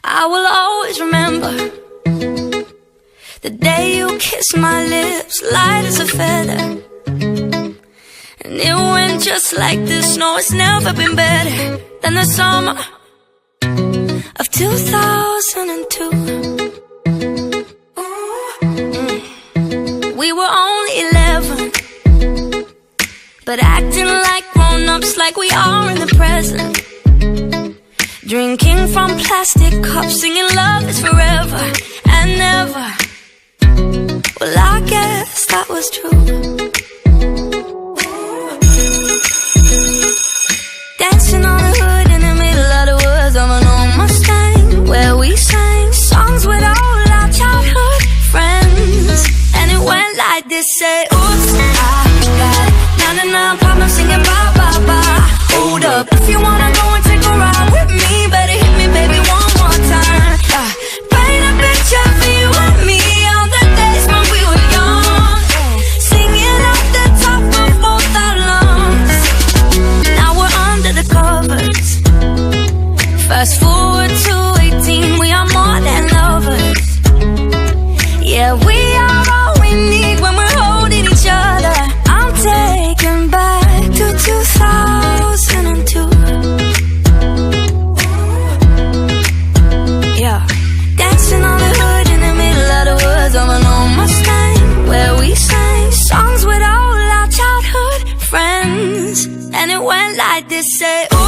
I will always remember the day you kissed my lips, light as a feather. And it went just like this. No, it's never been better than the summer of 2002. We were only 11, but acting like grown-ups, like we are in the present. Drinking from plastic cups, singing love is forever and never. Well, I guess that was true. Dancing on the hood in the middle of the woods of an old Mustang, where we sang songs with all our childhood friends. And it went like this, say, oops, I got 99 problems singing bye, bye, bye. Hold up, if you wanna go and take a ride with me, better hit me, baby, one more time. Paint a picture for you and me on the days when we were young, singing at the top of both our lungs. Now we're under the covers. Fast forward to 18, we are more than lovers. Yeah, we are all we need when we're holding each other. I'm taken back to 2002. Yeah, dancing on the hood in the middle of the woods of an old Mustang, where we sang songs with all our childhood friends. And it went like this, say, ooh,